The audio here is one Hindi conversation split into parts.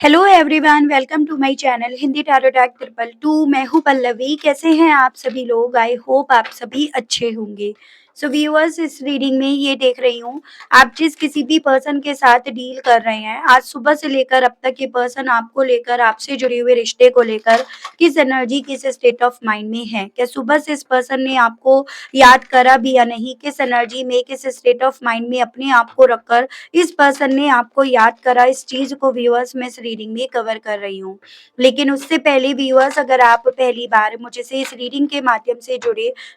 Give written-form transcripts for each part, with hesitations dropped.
Hello everyone, welcome to my channel Hindi tarot tag 222। मैं हूँ पल्लवी। कैसे हैं आप सभी लोग? आई होप आप सभी अच्छे होंगे। सो व्यूअर्स, इस रीडिंग में ये देख रही हूँ, आप जिस किसी भी पर्सन के साथ डील कर रहे हैं, आज सुबह से लेकर अब तक ये पर्सन आपको लेकर, आपसे जुड़े हुए रिश्ते को लेकर किस एनर्जी, किस स्टेट ऑफ माइंड में है। क्या सुबह से इस पर्सन ने आपको याद करा भी या नहीं? किस एनर्जी में, किस स्टेट ऑफ माइंड में अपने आप को रखकर इस पर्सन ने आपको याद करा, इस चीज को व्यूअर्स मैं इस रीडिंग में कवर कर रही हूँ। लेकिन उससे पहले व्यूअर्स, अगर आप पहली बार मुझसे इस रीडिंग के माध्यम से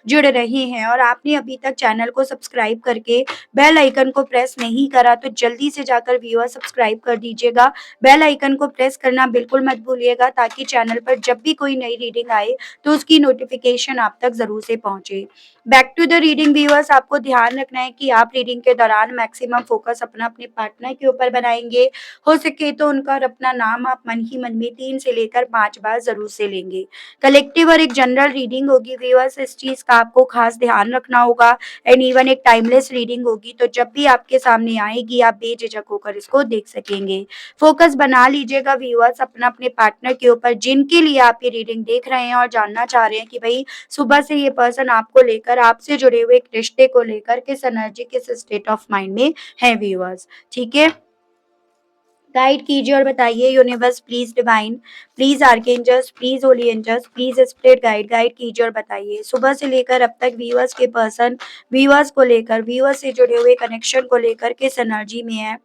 जुड़ रहे हैं और आपने अभी तक चैनल को सब्सक्राइब करके बेल आइकन को प्रेस नहीं करा, तो जल्दी से जाकर व्यूअर्स सब्सक्राइब कर दीजिएगा। बेल आइकन को प्रेस करना बिल्कुल मत भूलिएगा, ताकि चैनल पर जब भी कोई नई रीडिंग आए तो उसकी नोटिफिकेशन आप तक जरूर से पहुंचे। Back to the reading viewers, आपको ध्यान रखना है कि आप रीडिंग के दौरान मैक्सिमम फोकस अपना अपने पार्टनर के ऊपर बनाएंगे। हो सके तो उनका और अपना नाम आप मन ही मन में 3 से लेकर 5 बार जरूर से लेंगे। कलेक्टिव और एक जनरल रीडिंग होगी व्यूअर्स, इस चीज का आपको खास ध्यान रखना होगा। एंड इवन एक टाइमलेस रीडिंग होगी, तो जब भी आपके सामने आएगी आप बेझिझक होकर इसको देख सकेंगे। फोकस बना लीजिएगा व्यूअर्स अपना अपने पार्टनर के ऊपर, जिनके लिए आप ये रीडिंग देख रहे हैं और जानना चाह रहे हैं कि भाई सुबह से ये पर्सन आपको लेकर, आपसे जुड़े हुए एक रिश्ते को लेकर किस एनर्जी, किस स्टेट ऑफ माइंड में है व्यूअर्स। ठीक है, गाइड कीजिए और बताइए universe, please divine, please archangels, please holy angels, please spirit guide, guide कीजिए और बताइए सुबह से लेकर अब तक व्यूअर्स के पर्सन, व्यूअर्स को लेकर, व्यूअर्स से जुड़े हुए कनेक्शन को लेकर किस एनर्जी में है।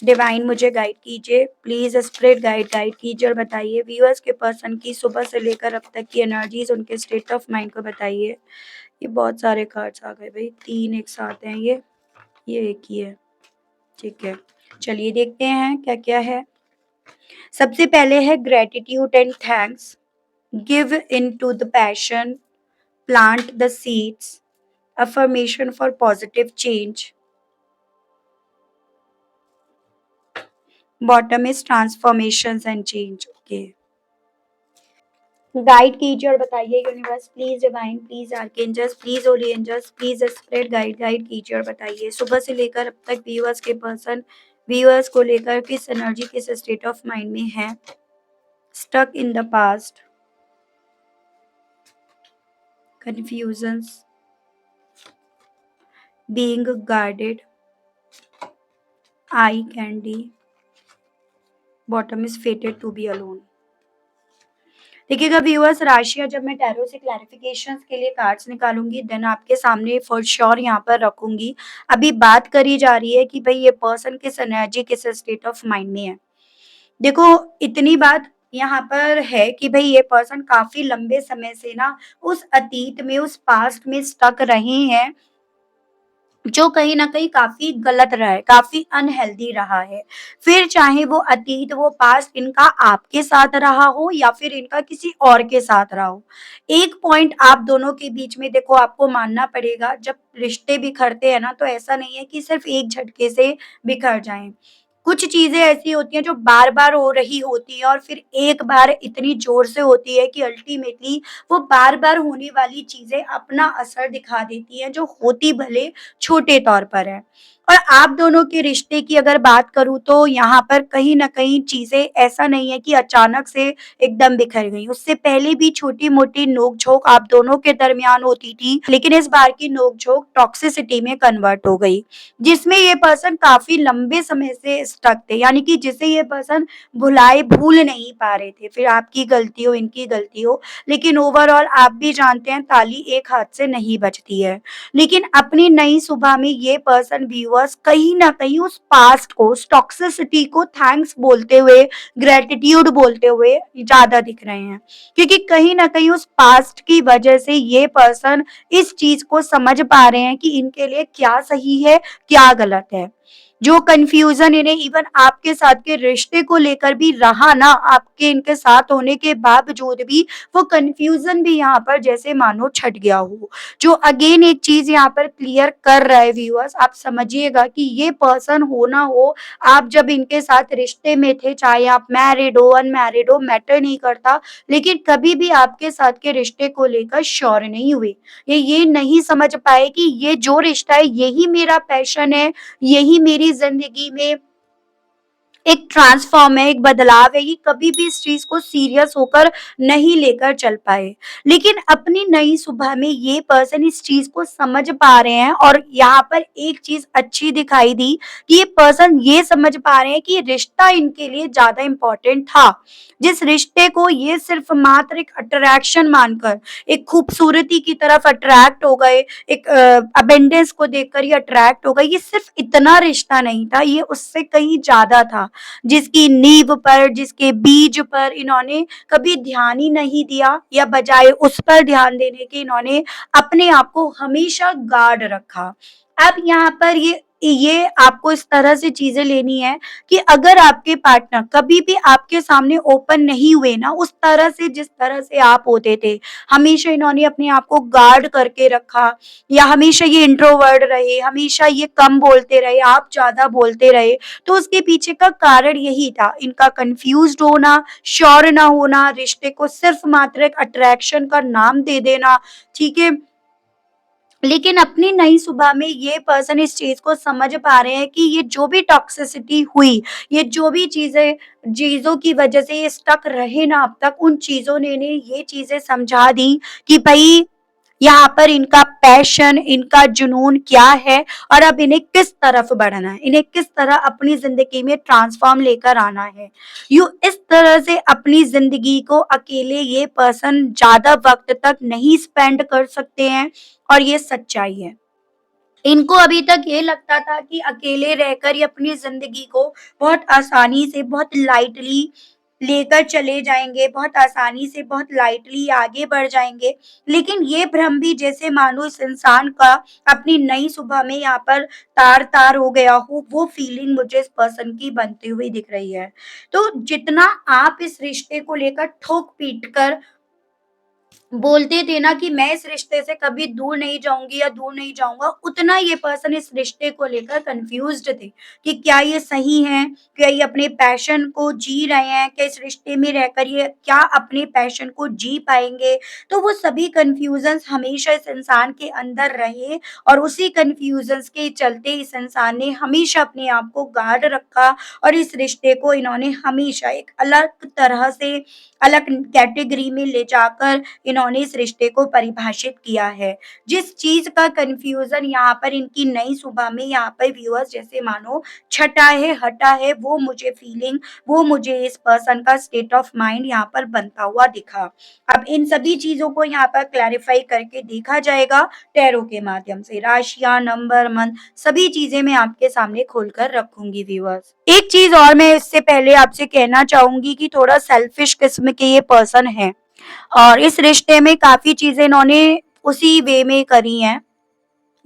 डिवाइन मुझे गाइड कीजिए, प्लीज स्पिरिट गाइड, गाइड कीजिए और बताइए व्यूअर्स के पर्सन की सुबह से लेकर अब तक की एनर्जीज, उनके स्टेट ऑफ माइंड को बताइए। ये बहुत सारे कार्ड्स आ गए भाई, 3 एक साथ हैं ये एक ही है। ठीक है, चलिए देखते हैं क्या क्या है। सबसे पहले है gratitude and thanks, give in to the passion, plant the seeds, affirmation for positive change. Bottom is transformation and change. Okay, guide कीजिए और बताइए universe, please divine, please archangels, please holy angels, please spirit guide, guide कीजिए और बताइए सुबह से लेकर अब तक व्यूअर्स के पर्सन, व्यूअर्स को लेकर किस एनर्जी, किस स्टेट ऑफ माइंड में है। Stuck in the past, confusions, being guarded, eye candy, bottom is fated to be alone। देखिएगा व्यूअर्स, राशियां जब मैं टैरो से क्लैरिफिकेशंस के लिए कार्ड्स निकालूंगी देन आपके सामने फॉर श्योर यहाँ पर रखूंगी। अभी बात करी जा रही है कि भाई ये पर्सन किस एनर्जी, किस स्टेट ऑफ माइंड में है। देखो, इतनी बात यहाँ पर है कि भाई ये पर्सन काफी लंबे समय से ना उस अतीत में, उस पास्ट में स्टक रहे हैं, जो कहीं न कहीं काफ़ी गलत रहा है, काफ़ी अनहेल्दी रहा है। फिर चाहे वो अतीत, वो पास्ट इनका आपके साथ रहा हो या फिर इनका किसी और के साथ रहा हो। एक पॉइंट आप दोनों के बीच में देखो आपको मानना पड़ेगा, जब रिश्ते बिखरते हैं ना, तो ऐसा नहीं है कि सिर्फ़ एक झटके से बिखर जाएँ। कुछ चीज़ें ऐसी होती हैं जो बार-बार हो रही होती हैं और फिर एक बार इतनी ज़ोर से होती है कि अल्टीमेटली वो बार-बार होने वाली चीज़ें अपना असर दिखा देती हैं, जो होती भले छोटे तौर पर है। और आप दोनों के रिश्ते की अगर बात करूँ तो यहाँ पर कहीं न कहीं चीज़ें ऐसा नहीं है कि अचानक से एकदम बिखर गई। उससे पहले भी छोटी-मोटी नोक-झोंक आप दोनों के दरमियान होती थी, लेकिन इस बार की नोक-झोंक टॉक्सिसिटी में कन्वर्ट हो गई, जिसमें ये पर्सन काफ़ी लंबे समय से स्टक थे, यानी कि जिसे ये पर्सन भूल नहीं पा रहे थे। फिर आपकी गलती हो, इनकी गलती हो, लेकिन ओवरऑल आप भी जानते हैं ताली एक हाथ से नहीं बजती है। लेकिन अपनी नई सुबह में ये पर्सन व्यूअर्स कहीं न कहीं उस पास्ट को, उस टॉक्सिसिटी को थैंक्स बोलते हुए, ग्रैटिट्यूड बोलते हुए ज़्यादा दिख रहे हैं। क्योंकि कहीं न कहीं उस पास्ट की वजह से ये पर्सन इस चीज़ को समझ पा रहे हैं कि इनके लिए क्या सही है, क्या गलत है। जो कन्फ्यूज़न इन्हें इवन आपके साथ के रिश्ते को लेकर भी रहा ना, आपके इनके साथ होने के बावजूद भी वो कन्फ्यूज़न भी यहाँ पर जैसे मानो छट गया हो। जो अगेन एक चीज़ यहाँ पर क्लियर कर रहा है व्यूअर्स, आप समझिएगा कि ये पर्सन हो ना हो, आप जब इनके साथ रिश्ते में थे, चाहे आप मैरिड हो, अनमैरिड हो, मैटर नहीं करता, लेकिन कभी भी आपके साथ के रिश्ते को लेकर श्योर नहीं हुए। ये नहीं समझ पाए कि ये जो रिश्ता है यही मेरा पैशन है, यही मेरी ज़िंदगी में एक ट्रांसफॉर्म है, एक बदलाव है, ये कभी भी इस चीज़ को सीरियस होकर नहीं लेकर चल पाए। लेकिन अपनी नई सुबह में ये पर्सन इस चीज़ को समझ पा रहे हैं और यहाँ पर एक चीज़ अच्छी दिखाई दी कि ये पर्सन ये समझ पा रहे हैं कि रिश्ता इनके लिए ज़्यादा इम्पोर्टेंट था। जिस रिश्ते को ये सिर्फ़ मात्र एक अट्रैक्शन मानकर, एक खूबसूरती की तरफ अट्रैक्ट हो गए, एक अबेंडेंस को देखकर ये अट्रैक्ट हो गए, ये सिर्फ़ इतना रिश्ता नहीं था, ये उससे कहीं ज़्यादा था। जिसकी नींव पर, जिसके बीज पर इन्होंने कभी ध्यान ही नहीं दिया या बजाय उस पर ध्यान देने के इन्होंने अपने आप को हमेशा गार्ड रखा। अब यहाँ पर ये आपको इस तरह से चीज़ें लेनी है कि अगर आपके पार्टनर कभी भी आपके सामने ओपन नहीं हुए ना, उस तरह से जिस तरह से आप होते थे, हमेशा इन्होंने अपने आप को गार्ड करके रखा या हमेशा ये इंट्रोवर्ट रहे, हमेशा ये कम बोलते रहे, आप ज़्यादा बोलते रहे, तो उसके पीछे का कारण यही था, इनका कन्फ्यूज़्ड होना, श्योर ना होना, रिश्ते को सिर्फ़ मात्र एक अट्रैक्शन का नाम दे देना, ठीक है? लेकिन अपनी नई सुबह में ये पर्सन इस चीज़ को समझ पा रहे हैं कि ये जो भी टॉक्सिसिटी हुई, ये जो भी चीज़ों की वजह से ये स्टक रहे ना अब तक, उन चीज़ों ने इन्हें ये चीज़ें समझा दी कि भई यहाँ पर इनका पैशन, इनका जुनून क्या है और अब इन्हें किस तरफ बढ़ना है, इन्हें किस तरह अपनी ज़िंदगी में ट्रांसफ़ॉर्म लेकर आना है। यूँ इस तरह से अपनी ज़िंदगी को अकेले ये पर्सन ज़्यादा वक़्त तक नहीं स्पेंड कर सकते हैं और ये सच्चाई है। इनको अभी तक ये लगता था कि अकेले रहकर ये अपनी ज़िंदगी को बहुत आसानी से, बहुत लाइटली लेकर चले जाएँगे, बहुत आसानी से, बहुत लाइटली आगे बढ़ जाएँगे। लेकिन ये भ्रम भी जैसे मानो इस इंसान का अपनी नई सुबह में यहाँ पर तार-तार हो गया हो, वो फीलिंग मुझे इस पर्सन की बनती हुई दिख रही है। तो जितना आप इस रिश्ते को लेकर ठोक-पीट कर बोलते थे ना कि मैं इस रिश्ते से कभी दूर नहीं जाऊँगी या दूर नहीं जाऊँगा, उतना ये पर्सन इस रिश्ते को लेकर कन्फ्यूज़्ड थे कि क्या ये सही है? क्या ये अपने पैशन को जी रहे हैं? क्या इस रिश्ते में रहकर ये क्या अपने पैशन को जी पाएँगे? तो वो सभी कन्फ्यूज़न्स हमेशा इस इंसान के अंदर रहे और उसी कन्फ्यूज़न्स के चलते इस इंसान ने हमेशा अपने आप को गार्ड रखा और इस रिश्ते को इन्होंने हमेशा एक अलग तरह से, अलग कैटेगरी में ले जाकर इन्होंने इस रिश्ते को परिभाषित किया है। जिस चीज़ का कन्फ्यूज़न यहाँ पर इनकी नई सुबह में यहाँ पर व्यूअर्स जैसे मानो छँटा है, हटा है, वो मुझे फीलिंग, वो मुझे इस पर्सन का स्टेट ऑफ माइंड यहाँ पर बनता हुआ दिखा। अब इन सभी चीज़ों को यहाँ पर क्लैरिफ़ाई करके देखा जाएगा टैरो के माध्यम से। राशियाँ, नंबर, मंथ सभी चीज़ें मैं आपके सामने खोलकर रखूँगी व्यूअर्स। एक चीज़ और मैं इससे पहले आपसे कहना चाहूँगी कि थोड़ा सेल्फ़िश किस्म के ये पर्सन हैं। और इस रिश्ते में काफ़ी चीज़ें इन्होंने उसी वे में करी हैं।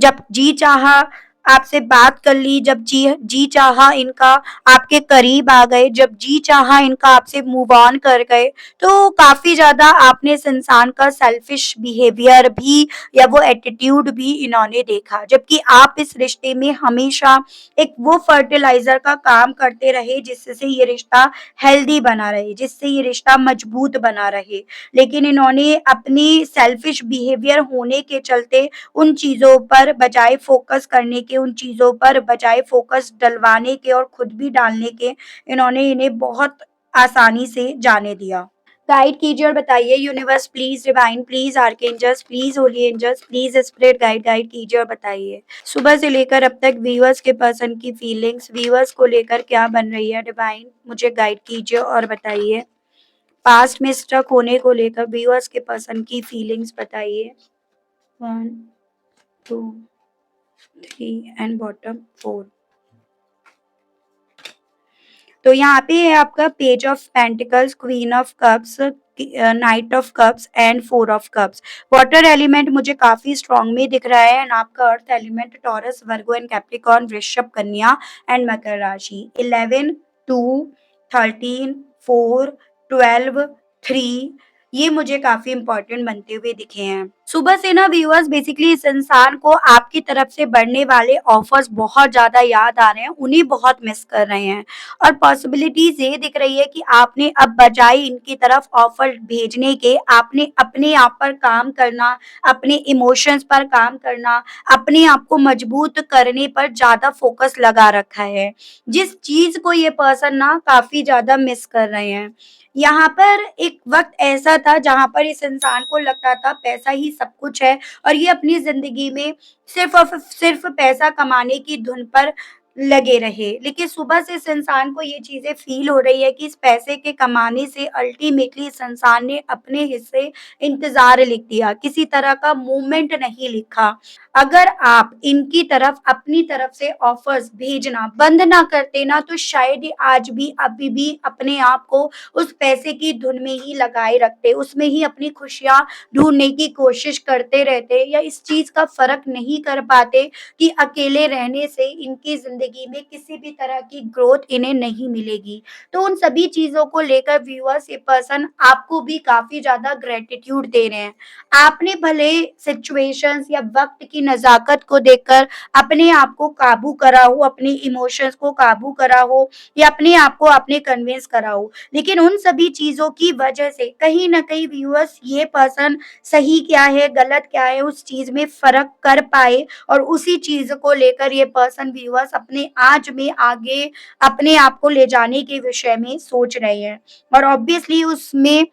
जब जी चाहा आपसे बात कर ली, जब जी जी चाहा इनका आपके करीब आ गए, जब जी चाहा इनका आपसे मूव ऑन कर गए, तो काफ़ी ज़्यादा आपने इस इंसान का सेल्फिश बिहेवियर भी या वो एटीट्यूड भी इन्होंने देखा। जबकि आप इस रिश्ते में हमेशा एक वो फर्टिलाइज़र का काम करते रहे जिससे ये रिश्ता हेल्दी बना रहे, जिससे ये रिश्ता मजबूत बना रहे। लेकिन इन्होंने अपनी सेल्फिश बिहेवियर होने के चलते उन चीज़ों पर बजाय फ़ोकस करने के, उन चीज़ों पर बजाय फ़ोकस डलवाने के और खुद भी डालने के, इन्होंने इन्हें बहुत आसानी से जाने दिया। गाइड कीजिए और बताइए universe please, divine please, archangels please, holy angels please, spirit guide guide कीजिए और बताइए। सुबह से लेकर अब तक व्यूअर्स के पर्सन की फीलिंग्स, व्यूअर्स को लेकर क्या बन रही है, डिवाइन मुझे गाइड कीजिए और बताइए। पास्ट में स्ट्रक होने को लेकर व्यूअर्स के पर्सन की फीलिंग्स बताइए। 1, 2, 3 एंड बॉटम 4। तो यहाँ पे है आपका page of pentacles, queen of cups, night of cups and 4 of cups. Water element मुझे काफी स्ट्रॉन्ग में दिख रहा है एंड आपका earth element taurus, Virgo and Capricorn, वृषभ, कन्या एंड मकर राशि। 11, 2, 13, 4, 12, 3 ये मुझे काफी इंपॉर्टेंट बनते हुए दिखे हैं। सुबह से ना व्यूअर्स बेसिकली इस इंसान को आपकी तरफ से बढ़ने वाले ऑफर्स बहुत ज़्यादा याद आ रहे हैं, उन्हें बहुत मिस कर रहे हैं और पॉसिबिलिटीज़ ये दिख रही है कि आपने अब बजाय इनकी तरफ ऑफर भेजने के, आपने अपने आप पर काम करना, अपने इमोशंस पर काम करना, अपने आप को मजबूत करने पर ज़्यादा फोकस लगा रखा है, जिस चीज़ को ये पर्सन ना काफ़ी ज़्यादा मिस कर रहे हैं। यहाँ पर एक वक़्त ऐसा था जहाँ पर इस इंसान को लगता था पैसा ही सब कुछ है और ये अपनी ज़िंदगी में सिर्फ़ और सिर्फ़ पैसा कमाने की धुन पर लगे रहे। लेकिन सुबह से इस इंसान को ये चीज़ें फ़ील हो रही है कि इस पैसे के कमाने से अल्टीमेटली इस इंसान ने अपने हिस्से इंतज़ार लिख दिया, किसी तरह का मूवमेंट नहीं लिखा। अगर आप इनकी तरफ अपनी तरफ से ऑफ़र्स भेजना बंद ना करते ना, तो शायद ये आज भी अभी भी अपने आप को उस पैसे की धुन में ही लगाए रखते, उसमें ही अपनी खुशियाँ ढूँढने की कोशिश करते रहते या इस चीज़ का फ़र्क नहीं कर पाते कि अकेले रहने से इनकी ज़िंदगी में किसी भी तरह की ग्रोथ इन्हें नहीं मिलेगी। तो उन सभी चीज़ों को लेकर व्यूअर्स ये पर्सन आपको भी काफ़ी ज़्यादा ग्रैटिट्यूड दे रहे हैं। आपने भले सिचुएशंस या वक़्त की नज़ाकत को देखकर अपने आप को काबू करा हो, अपने इमोशंस को काबू करा हो या अपने आप को आपने कन्विंस करा हो। लेकिन उन सभी चीज़ों की वजह से कहीं न कहीं व्यूअर्स ये पर्सन सही क्या है, गलत क्या है, उस चीज़ में फ़र्क कर पाए और उसी चीज़ को लेकर ये पर्सन व्यूअर्स अपने आज में आगे अपने आप को ले जाने के विषय में सोच रहे हैं और ऑब्वियसली उसमें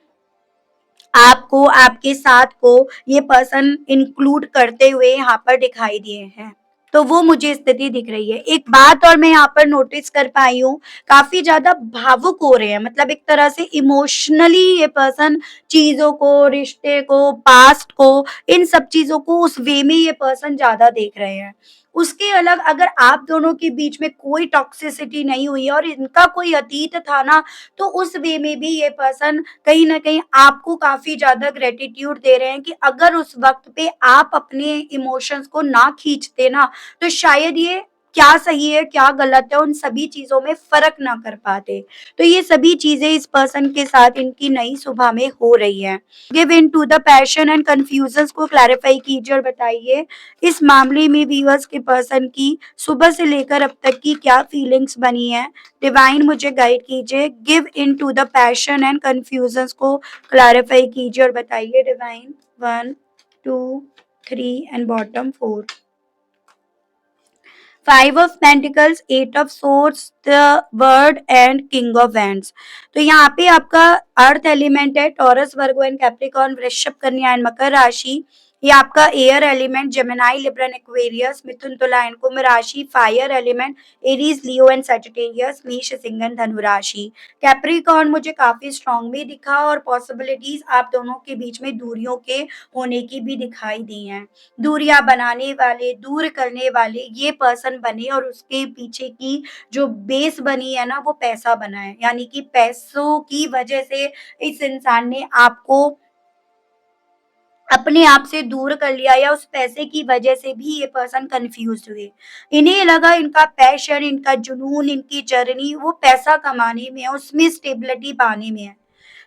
आपको, आपके साथ को ये पर्सन इंक्लूड करते हुए यहाँ पर दिखाई दिए हैं। तो वो मुझे स्थिति दिख रही है। एक बात और मैं यहाँ पर नोटिस कर पाई हूँ, काफ़ी ज़्यादा भावुक हो रहे हैं, मतलब एक तरह से इमोशनली ये पर्सन चीज़ों को, रिश्ते को, पास्ट को, इन सब चीज़ों को उस वे में ये पर्सन ज़्यादा देख रहे हैं। उसके अलग अगर आप दोनों के बीच में कोई टॉक्सिसिटी नहीं हुई है और इनका कोई अतीत था ना, तो उस वे में भी ये पर्सन कहीं न कहीं आपको काफ़ी ज़्यादा ग्रैटिट्यूड दे रहे हैं कि अगर उस वक़्त पे आप अपने इमोशंस को ना खींचते ना, तो शायद ये क्या सही है, क्या गलत है, उन सभी चीज़ों में फ़र्क ना कर पाते। तो ये सभी चीज़ें इस पर्सन के साथ इनकी नई सुबह में हो रही हैं। Give in to the passion and confusions को क्लैरिफ़ाई कीजिए और बताइए, इस मामले में व्यूअर्स के पर्सन की सुबह से लेकर अब तक की क्या फीलिंग्स बनी हैं? डिवाइन मुझे गाइड कीजिए। Give in to the passion and confusions को क्लैरिफाई कीजिए और बताइए divine. 1, 2, 3 and bottom 4। 5 of pentacles, 8 of swords, the bird and king of wands. तो यहाँ पे आपका अर्थ एलिमेंट है टॉरस, वर्गो एंड कैप्रिकॉर्न, वृषभ, कन्या एंड मकर राशि। ये आपका air element Gemini, Libra and Aquarius, मिथुन, तुला एंड कुंभ राशि। Fire element Aries, Leo and Sagittarius, मेष, सिंह एंड धनु राशि। कैप्रिकॉर्न मुझे काफी स्ट्रांग भी दिखा और पॉसिबिलिटीज आप दोनों के बीच में दूरियों के होने की भी दिखाई दी हैं। दूरियां बनाने वाले, दूर करने वाले ये पर्सन बने और उसके पीछे की जो बेस बनी है ना, वो पैसा बना है। यानी कि पैसों की वजह से इस इंसान ने आपको अपने आप से दूर कर लिया या उस पैसे की वजह से भी ये पर्सन कंफ्यूज्ड हुए। इन्हें लगा इनका पैशन, इनका जुनून, इनकी जर्नी वो पैसा कमाने में है, उसमें स्टेबिलिटी पाने में है।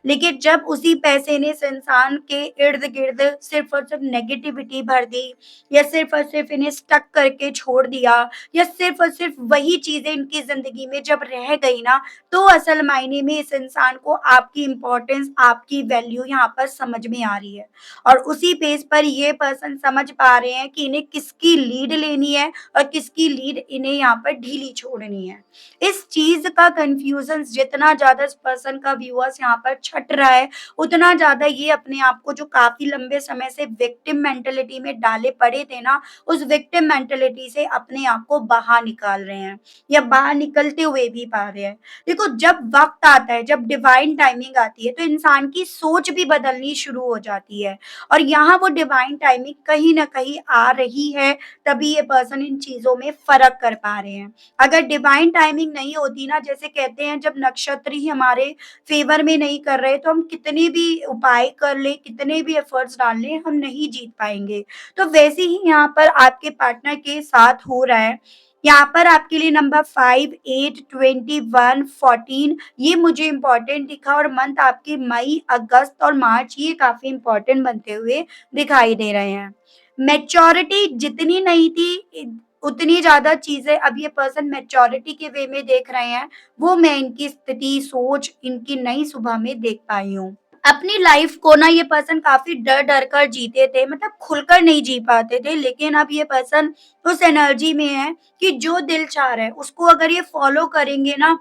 लेकिन जब उसी पैसे ने इस इंसान के इर्द-गिर्द सिर्फ़ और सिर्फ़ नेगेटिविटी भर दी या सिर्फ़ और सिर्फ़ इन्हें स्टक करके छोड़ दिया या सिर्फ़ और सिर्फ़ वही चीज़ें इनकी ज़िंदगी में जब रह गई ना, तो असल मायने में इस इंसान को आपकी इम्पोर्टेंस, आपकी वैल्यू यहाँ पर समझ में आ रही है। और उसी बेस पर ये पर्सन समझ पा रहे हैं कि इन्हें किसकी लीड लेनी है और किसकी लीड इन्हें यहाँ पर ढीली छोड़नी है। इस चीज़ का कन्फ्यूज़न जितना ज़्यादा इस पर्सन का व्यूअर्स यहाँ पर छँट रहा है, उतना ज़्यादा ये अपने आप को जो काफ़ी लंबे समय से विक्टिम मेंटालिटी में डाले पड़े थे ना, उस विक्टिम मेंटालिटी से अपने आप को बाहर निकाल रहे हैं या बाहर निकलते हुए भी पा रहे हैं। देखो जब वक़्त आता है, जब डिवाइन टाइमिंग आती है, तो इंसान की सोच भी बदलनी शुरू हो जाती है और यहाँ वो डिवाइन टाइमिंग कहीं न कहीं आ रही है, तभी ये पर्सन इन चीज़ों में फ़र्क कर पा रहे हैं। अगर डिवाइन टाइमिंग नहीं होती ना, जैसे कहते हैं जब नक्षत्र ही हमारे फेवर में नहीं कर रहे, तो हम कितने भी उपाय कर लें, कितने भी एफर्ट्स डाल लें, हम नहीं जीत पाएँगे। तो वैसे ही यहाँ पर आपके पार्टनर के साथ हो रहा है। यहाँ पर आपके लिए नंबर 5, 8, 21, 14 ये मुझे इम्पोर्टेंट दिखा और मंथ आपके मई, अगस्त और मार्च ये काफ़ी इम्पोर्टेंट बनते हुए दिखाई दे रहे हैं। मैच्योरिटी जितनी नहीं थी उतनी ज़्यादा चीज़ें अब ये पर्सन मैच्योरिटी के वे में देख रहे हैं, वो मैं इनकी स्थिति, सोच, इनकी नई सुबह में देख पाई हूँ। अपनी लाइफ को ना ये पर्सन काफ़ी डर-डर कर जीते थे, मतलब खुलकर नहीं जी पाते थे, लेकिन अब ये पर्सन उस एनर्जी में है कि जो दिल चाह रहा है, उसको अगर ये फ़ॉलो करेंगे ना,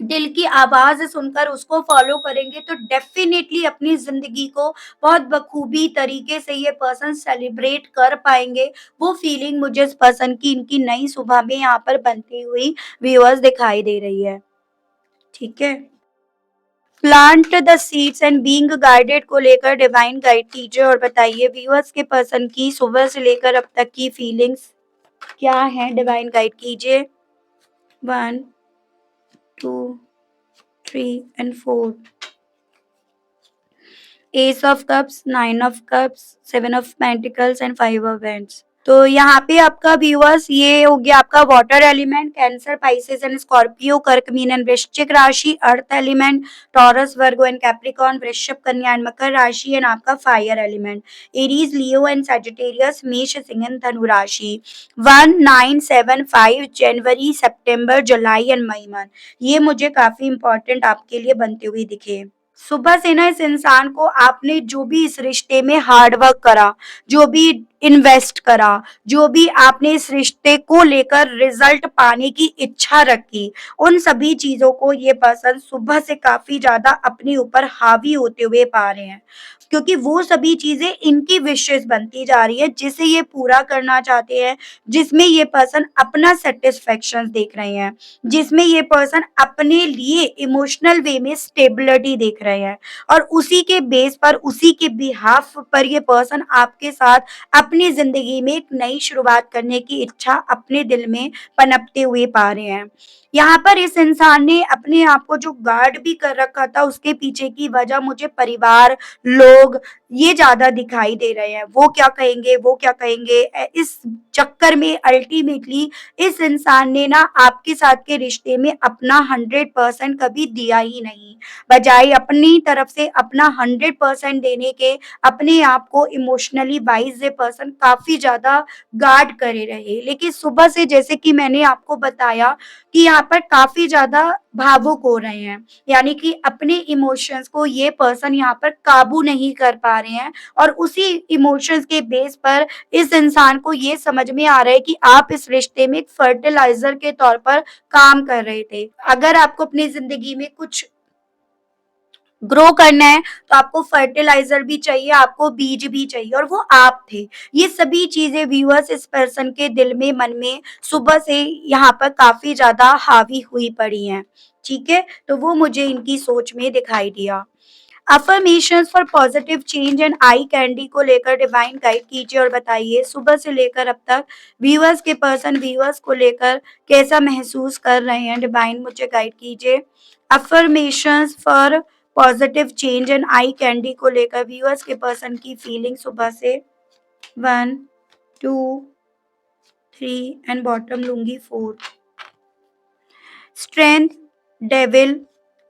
दिल की आवाज़ सुनकर उसको फ़ॉलो करेंगे, तो डेफ़िनेटली अपनी ज़िंदगी को बहुत बखूबी तरीके से ये पर्सन सेलिब्रेट कर पाएँगे। वो फीलिंग मुझे इस पर्सन की इनकी नई सुबह में यहाँ पर बनती हुई व्यूअर्स दिखाई दे रही है। ठीक है? Plant the seeds and being guided को लेकर डिवाइन गाइड कीजिए और बताइए व्यूअर्स के पर्सन की सुबह से लेकर अब तक की फीलिंग्स क्या हैं? डिवाइन गाइड कीजिए। 1, 2, 3 and 4। S of cups, 9 of cups, 7 of pentacles and 5 of wands. तो यहाँ पे आपका व्यूअर्स ये हो गया आपका water element, cancer, Pisces and Scorpio, कर्क, मीन एंड वृश्चिक राशि, earth element, taurus, Virgo and Capricorn, वृषभ, कन्या एंड मकर राशि एंड आपका fire element, Aries, Leo and Sagittarius, मेष, सिंह एंड धनु राशि। 1, 9, 7, 5 जनवरी, सितंबर, जुलाई एंड मई मंथ ये मुझे काफी इंपॉर्टेंट आपके लिए बनते हुए दिखे। सुबह से ना इस इंसान को आपने जो भी इस रिश्ते में हार्ड वर्क करा, जो भी इन्वेस्ट करा, जो भी आपने इस रिश्ते को लेकर रिजल्ट पाने की इच्छा रखी, उन सभी चीज़ों को ये पर्सन सुबह से काफ़ी ज़्यादा अपने ऊपर हावी होते हुए पा रहे हैं। क्योंकि वो सभी चीज़ें इनकी विशेज़ बनती जा रही है, जिसे ये पूरा करना चाहते हैं, जिसमें ये पर्सन अपना सैटिस्फैक्शन देख रहे हैं, जिसमें ये पर्सन अपने लिए इमोशनल वे में स्टेबिलिटी देख रहे हैं और उसी के बेस पर, उसी के बिहाफ पर ये पर्सन आपके साथ अपनी ज़िंदगी में एक नई शुरुआत करने की इच्छा अपने दिल में पनपते हुए पा रहे हैं। यहाँ पर इस इंसान ने अपने आप को जो गार्ड भी कर रखा था, उसके पीछे की वजह मुझे परिवार, लोग ये ज़्यादा दिखाई दे रहे हैं। वो क्या कहेंगे, वो क्या कहेंगे? इस चक्कर में अल्टीमेटली इस इंसान ने ना आपके साथ के रिश्ते में अपना 100% कभी दिया ही नहीं। बजाय अपनी तरफ से अपना 100% देने के अपने आप को इमोशनली वाइज़ ये पर्सन काफ़ी ज़्यादा गार्ड करे रहे। लेकिन सुबह से जैसे कि मैंने आपको बताया कि यहाँ पर काफ़ी ज़्यादा भावुक हो रहे हैं। यानी कि अपने इमोशंस को ये पर्सन यहाँ पर काबू नहीं कर पा रहे हैं और उसी इमोशंस के बेस पर इस इंसान को ये समझ में आ रहा है कि आप इस रिश्ते में एक फर्टिलाइज़र के तौर पर काम कर रहे थे। अगर आपको अपनी ज़िंदगी में कुछ ग्रो करना है तो आपको फर्टिलाइजर भी चाहिए, आपको बीज भी चाहिए और वो आप थे। ये सभी चीज़ें व्यूअर्स इस पर्सन के दिल में, मन में सुबह से यहाँ पर काफ़ी ज़्यादा हावी हुई पड़ी हैं, ठीक है? तो वो मुझे इनकी सोच में दिखाई दिया। Affirmations for positive change and eye candy को लेकर डिवाइन गाइड कीजिए और बताइए सुबह से लेकर अब तक व्यूअर्स के पर्सन व्यूअर्स को लेकर कैसा महसूस कर रहे हैं? डिवाइन मुझे गाइड कीजिए। Affirmations for positive change and eye candy को लेकर व्यूअर्स के पर्सन की फीलिंग सुबह से। 1, 2, 3 एंड बॉटम लूँगी 4। Strength, devil,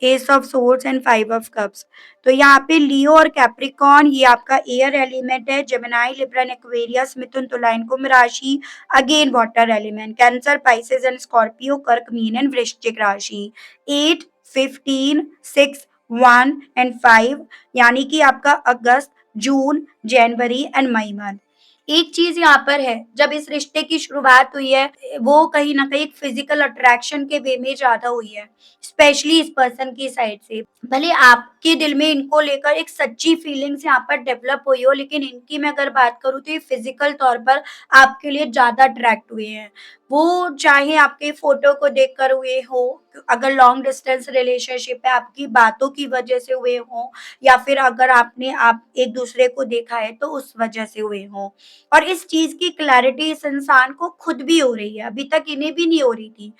S of swords and 5 of cups. तो यहाँ पे लियो और कैप्रिकॉर्न ये आपका एयर एलिमेंट है, जेमिनी, लिब्रा एंड एक्वेरियस, मिथुन, तुला एंड कुंभ राशि, again water element, cancer, Pisces and Scorpio, कर्क, मीन एंड वृश्चिक राशि। 8, 15, 6, 1 एंड 5 यानी कि आपका अगस्त, जून, जनवरी एंड मई मंथ। एक चीज़ यहाँ पर है, जब इस रिश्ते की शुरुआत हुई है, वो कहीं न कहीं एक फिज़िकल अट्रैक्शन के वे में ज़्यादा हुई है, स्पेशली इस पर्सन की साइड से। भले आपके दिल में इनको लेकर एक सच्ची फीलिंग्स यहाँ पर डेवलप हुई हो, लेकिन इनकी मैं अगर बात करूँ तो ये फिज़िकल तौर पर आपके लिए ज़्यादा अट्रैक्ट हुए हैं। वो चाहे आपके फ़ोटो को देखकर हुए हो अगर लॉन्ग डिस्टेंस रिलेशनशिप है, आपकी बातों की वजह से हुए हों, या फिर अगर आप एक दूसरे को देखा है तो उस वजह से हुए हों। और इस चीज की क्लैरिटी इस इंसान को खुद भी हो रही है, अभी तक इन्हें भी नहीं हो रही थी।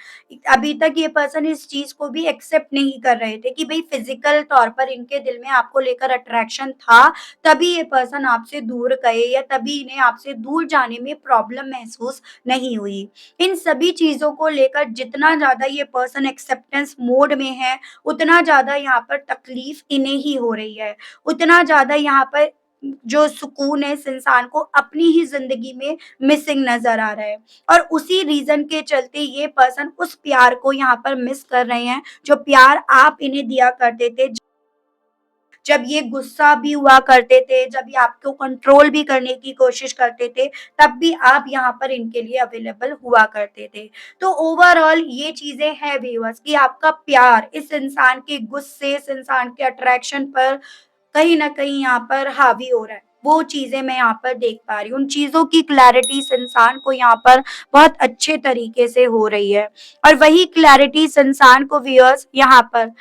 अभी तक ये पर्सन इस चीज को भी एक्सेप्ट नहीं कर रहे थे कि भाई फिजिकल तौर पर इनके दिल में आपको लेकर अट्रैक्शन था, तभी ये पर्सन आपसे दूर गए, या तभी इन्हें आपसे दूर जाने में प्रॉब्लम महसूस नहीं हुई। इन सभी चीजों को लेकर जितना ज्यादा ये पर्सन एक्सेप्टेंस मोड में है, उतना ज्यादा यहाँ पर तकलीफ इन्हें ही हो रही है, उतना ज्यादा यहाँ पर जो सुकून है इस इंसान को अपनी ही जिंदगी में मिसिंग नजर आ रहा है। और उसी रीजन के चलते ये पर्सन उस प्यार को यहाँ पर मिस कर रहे हैं, जो प्यार आप इन्हें दिया करते थे, जब ये गुस्सा भी हुआ करते थे, जब ये आपको कंट्रोल भी करने की कोशिश करते थे, तब भी आप यहाँ पर इनके लिए अवेलेबल हुआ करते थे। तो ओवरऑल ये चीज़ें हैं व्यूअर्स कि आपका प्यार इस इंसान के गुस्से, इस इंसान के अट्रैक्शन पर कहीं न कहीं यहाँ पर हावी हो रहा है। वो चीज़ें मैं यहाँ पर देख पा रही हूँ। उन चीज़ों की क्लैरिटी इस इंसान को यहाँ पर बहुत अच्छे तरीके से हो रही है, और वही क्लैरिटी इस इंसान को व्यूअर्स यहाँ पर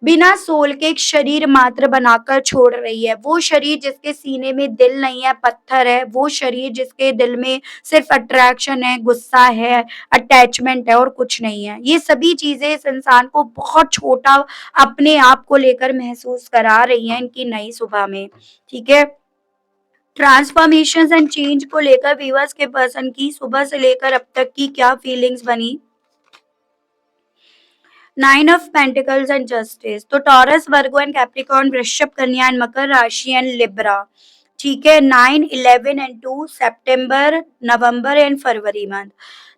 बिना सोल के एक शरीर मात्र बनाकर छोड़ रही है। वो शरीर जिसके सीने में दिल नहीं है, पत्थर है, वो शरीर जिसके दिल में सिर्फ़ अट्रैक्शन है, गुस्सा है, अटैचमेंट है और कुछ नहीं है। ये सभी चीज़ें इस इंसान को बहुत छोटा अपने आप को लेकर महसूस करा रही हैं इनकी नई सुबह में, ठीक है? ट्रांसफॉर्मेशंस एंड चेंज को लेकर व्यूअर्स के पर्सन की सुबह से लेकर अब तक की क्या फीलिंग्स बनी? 9 ऑफ पेंटिकल्स एंड जस्टिस, तो टॉरस, वर्गो एंड कैप्रिकॉर्न, वृषभ, कन्या एंड मकर राशि एंड लिब्रा, ठीक है। 9, 11 and 2 September, November and February month.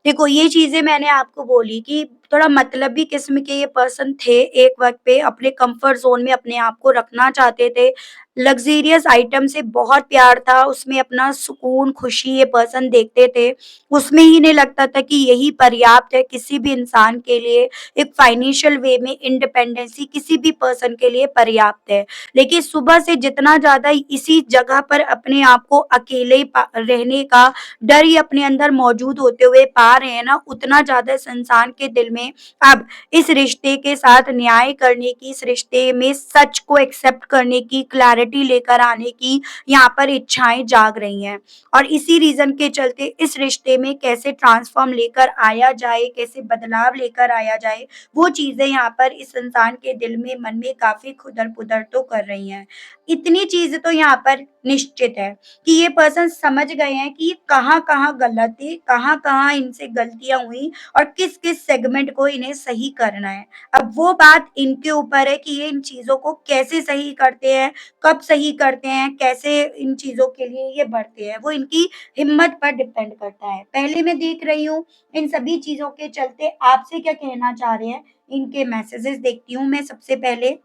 देखो ये चीजें मैंने आपको बोली कि थोड़ा मतलबी किस्म के ये पर्सन थे, एक वक्त पे अपने कंफर्ट जोन में अपने आप को रखना चाहते थे। लग्जरियस आइटम से बहुत प्यार था, उसमें अपना सुकून, खुशी ये पर्सन देखते थे। उसमें ही इन्हें लगता था कि यही पर्याप्त है किसी भी इंसान के लिए। एक फाइनेंशियल वे में इंडिपेंडेंसी किसी भी पर्सन के लिए पर्याप्त है। लेकिन सुबह से जितना ज़्यादा इसी जगह पर अपने आप को अकेले रहने का डर ही अपने अंदर मौजूद होते हुए पा रहे हैं ना, उतना ज़्यादा इस इंसान के दिल में अब इस रिश्ते के साथ न्याय करने की, इस रिश्ते में सच को एक्सेप्ट करने की, क्लैरिटी लेकर आने की यहाँ पर इच्छाएं जाग रही हैं। और इसी रीज़न के चलते इस रिश्ते में कैसे ट्रांसफ़ॉर्म लेकर आया जाए, कैसे बदलाव लेकर आया जाए, वो चीज़ें यहाँ पर इस इंसान के दिल में, मन में काफ़ी खुदर-पुदर तो कर रही हैं। इतनी चीज़ तो यहाँ पर निश्चित है कि ये पर्सन समझ गए हैं कि ये कहाँ-कहाँ गलत थे, कहाँ-कहाँ इनसे गलतियाँ हुई और किस-किस सेगमेंट को इन्हें सही करना है। अब वो बात इनके ऊपर है कि ये इन चीज़ों को कैसे सही करते हैं, कब सही करते हैं, कैसे इन चीज़ों के लिए ये बढ़ते हैं, वो इनकी हिम्मत पर डिपेंड करता है। पहले मैं देख रही हूँ इन सभी चीज़ों के चलते आपसे क्या कहना चाह रहे हैं, इनके मैसेजेस देखती हूँ मैं सबसे पहले।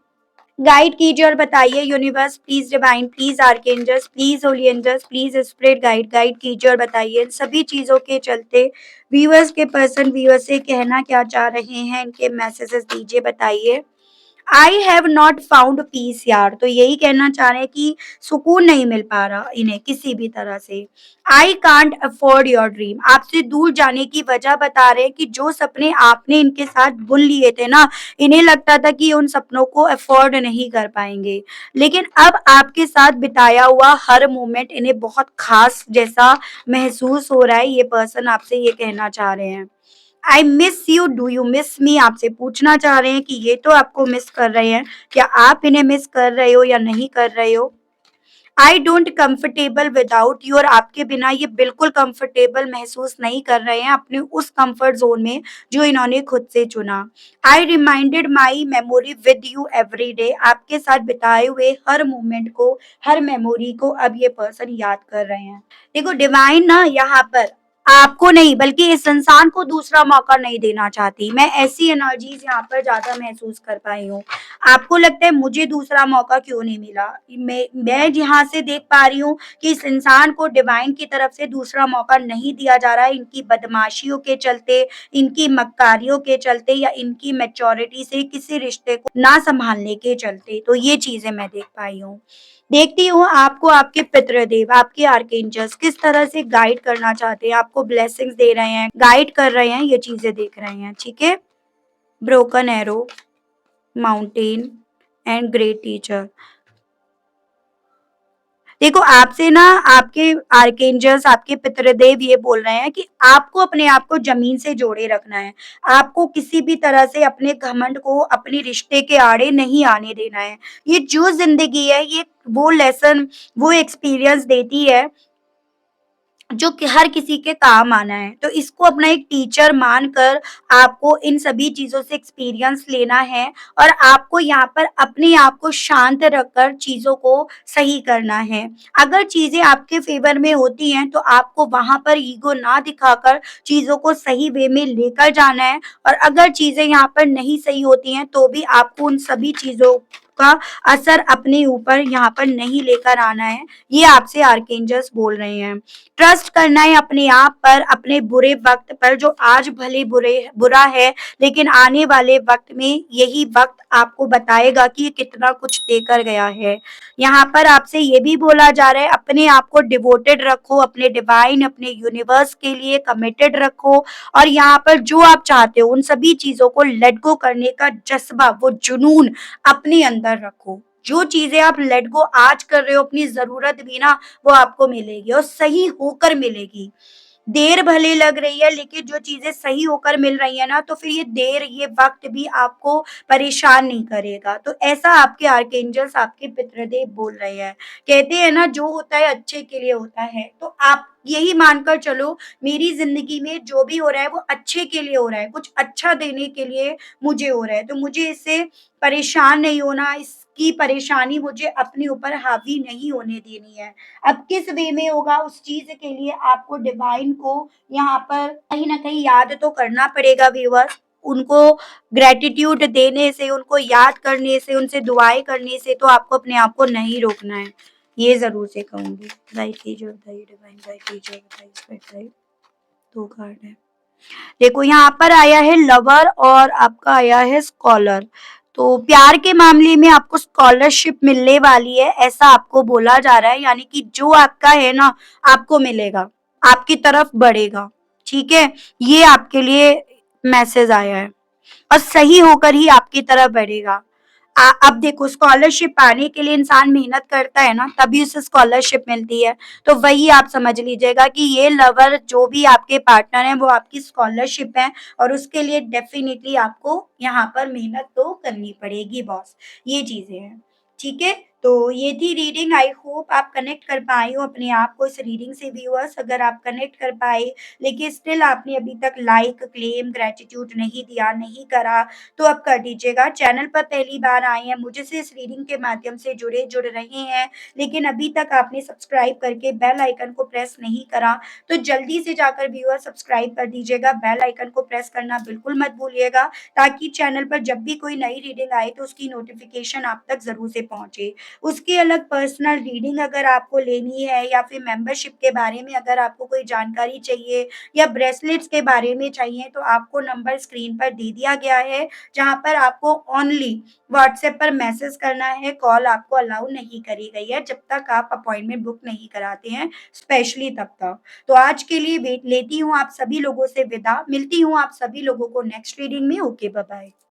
गाइड कीजिए और बताइए universe please, divine please, archangels please, holy angels please, spirit guide guide कीजिए और बताइए इन सभी चीज़ों के चलते व्यूअर्स के पर्सन व्यूअर्स से कहना क्या चाह रहे हैं, इनके मैसेजेस दीजिए, बताइए। I have not found peace यार, तो यही कहना चाह रहे हैं कि सुकून नहीं मिल पा रहा इन्हें किसी भी तरह से। I can't afford your dream, आपसे दूर जाने की वजह बता रहे हैं कि जो सपने आपने इनके साथ बुन लिए थे ना, इन्हें लगता था कि उन सपनों को अफोर्ड नहीं कर पाएंगे। लेकिन अब आपके साथ बिताया हुआ हर मोमेंट इन्हें बहुत खास जैसा महसूस हो रहा है। ये पर्सन आपसे ये कहना चाह रहे हैं। I miss you, do you miss मी, आपसे पूछना चाह रहे हैं कि ये तो आपको मिस कर रहे हैं, क्या आप इन्हें मिस कर रहे हो या नहीं कर रहे हो। I don't comfortable without you, और आपके बिना ये बिल्कुल कंफर्टेबल महसूस नहीं कर रहे हैं अपने उस कंफर्ट जोन में जो इन्होंने खुद से चुना। I reminded my memory with you every day, आपके साथ बिताए हुए हर मोमेंट को, हर मेमोरी को अब ये पर्सन याद कर रहे हैं। देखो डिवाइन ना यहाँ पर आपको नहीं बल्कि इस इंसान को दूसरा मौका नहीं देना चाहती। मैं ऐसी एनर्जीज यहाँ पर ज्यादा महसूस कर पाई हूँ। आपको लगता है मुझे दूसरा मौका क्यों नहीं मिला? मैं यहाँ से देख पा रही हूँ कि इस इंसान को डिवाइन की तरफ से दूसरा मौका नहीं दिया जा रहा है, इनकी बदमाशियों के चलते, इनकी मक्कारियों के चलते या इनकी मैच्योरिटी से किसी रिश्ते को ना संभालने के चलते। तो ये चीजें मैं देख पाई हूँ। देखती हूँ आपको आपके पितृदेव, आपके आर्कएंजल्स किस तरह से गाइड करना चाहते हैं, आपको ब्लेसिंग्स दे रहे हैं, गाइड कर रहे हैं, ये चीजें देख रहे हैं, ठीक है। Broken arrow, mountain and great teacher. देखो आपसे ना आपके आर्कएंजल्स, आपके पितृदेव ये बोल रहे हैं कि आपको अपने आप को ज़मीन से जोड़े रखना है। आपको किसी भी तरह से अपने घमंड को अपने रिश्ते के आड़े नहीं आने देना है। ये जो ज़िंदगी है, ये वो लेसन, वो एक्सपीरियंस देती है जो कि हर किसी के काम आना है। तो इसको अपना एक टीचर मानकर आपको इन सभी चीज़ों से एक्सपीरियंस लेना है और आपको यहाँ पर अपने आप को शांत रखकर चीज़ों को सही करना है। अगर चीज़ें आपके फ़ेवर में होती हैं तो आपको वहाँ पर ईगो ना दिखाकर चीज़ों को सही वे में लेकर जाना है और अगर चीज़ें यहाँ पर नहीं सही होती हैं तो भी आपको उन सभी चीज़ों का असर अपने ऊपर यहाँ पर नहीं लेकर आना है। ये आपसे आर्कएंजल्स बोल रहे हैं। ट्रस्ट करना है अपने आप पर, अपने बुरे वक़्त पर जो आज भले बुरा है, लेकिन आने वाले वक़्त में यही वक़्त आपको बताएगा कि ये कितना कुछ देकर गया है। यहाँ पर आपसे ये भी बोला जा रहा है अपने आप को डिवोटेड रखो, अपने डिवाइन, अपने यूनिवर्स के लिए कमिटेड रखो और यहाँ पर जो आप चाहते हो उन सभी चीज़ों को लेट गो करने का जज़्बा, वो जुनून अपने अंदर रखो। जो चीज़ें आप लेट गो आज कर रहे हो अपनी ज़रूरत भी ना वो आपको मिलेगी और सही होकर मिलेगी। देर भले लग रही है लेकिन जो चीज़ें सही होकर मिल रही है ना तो फिर ये देर, ये वक़्त भी आपको परेशान नहीं करेगा। तो ऐसा आपके आर्कएंजल्स, आपके पितृदेव बोल रहे हैं। कहते हैं ना जो होता है अच्छे के लिए होता है। तो आप यही मानकर चलो मेरी ज़िंदगी में जो भी हो रहा है वो अच्छे के लिए हो रहा है, कुछ अच्छा देने के लिए मुझे हो रहा है। तो मुझे इससे परेशान नहीं होना, इसकी परेशानी मुझे अपने ऊपर हावी नहीं होने देनी है। अब किस वे में होगा उस चीज़ के लिए आपको डिवाइन को यहाँ पर कहीं न कहीं याद तो करना पड़ेगा व्यूअर्स। उनको ग्रैटिट्यूड देने से, उनको याद करने से, उनसे दुआएँ करने से तो आपको अपने आप को नहीं रोकना है। ये ज़रूर से कहूँगी। गाइड कीजिए, बताइए डिवाइन गाइड कीजिए, बताइए स्पिरिट गाइड। 2 कार्ड है। देखो यहाँ पर आया है लवर और आपका आया है स्कॉलर। तो प्यार के मामले में आपको स्कॉलरशिप मिलने वाली है, ऐसा आपको बोला जा रहा है, यानी कि जो आपका है ना, आपको मिलेगा, आपकी तरफ बढ़ेगा, ठीक है? ये आपके लिए मैसेज आया है और सही होकर ही आपकी तरफ बढ़ेगा। अब देखो स्कॉलरशिप पाने के लिए इंसान मेहनत करता है ना, तभी उसे स्कॉलरशिप मिलती है। तो वही आप समझ लीजिएगा कि ये लवर जो भी आपके पार्टनर हैं, वो आपकी स्कॉलरशिप है और उसके लिए डेफ़िनिटली आपको यहाँ पर मेहनत तो करनी पड़ेगी बॉस, ये चीज़ें हैं। ठीक है? तो ये थी रीडिंग, आई होप आप कनेक्ट कर पाए हो अपने आप को इस रीडिंग से व्यूअर्स। अगर आप कनेक्ट कर पाए, लेकिन स्टिल आपने अभी तक लाइक, क्लेम, ग्रैटिट्यूड नहीं दिया, नहीं करा तो अब कर दीजिएगा। चैनल पर पहली बार आए हैं, मुझसे इस रीडिंग के माध्यम से जुड़ रहे हैं, लेकिन अभी तक आपने सब्सक्राइब करके बेल आइकन को प्रेस नहीं करा, तो जल्दी से जाकर व्यूअर सब्सक्राइब कर दीजिएगा। बेल आइकन को प्रेस करना बिल्कुल मत भूलिएगा, ताकि चैनल पर जब भी कोई नई रीडिंग आए तो उसकी नोटिफ़िकेशन आप तक ज़रूर से पहुँचे। उसके अलग पर्सनल रीडिंग अगर आपको लेनी है या फिर मेंबरशिप के बारे में अगर आपको कोई जानकारी चाहिए या ब्रेसलेट्स के बारे में चाहिए, तो आपको नंबर स्क्रीन पर दे दिया गया है, जहाँ पर आपको ओनली व्हाट्सएप पर मैसेज करना है, कॉल आपको अलाउ नहीं करी गई है, जब तक आप अपॉइंटमेंट बुक नहीं कराते हैं, स्पेशली तब तक। तो आज के लिए वेट लेती हूँ आप सभी लोगों से विदा, मिलती हूँ आप सभी लोगों को नेक्स्ट रीडिंग में। Okay, bye bye.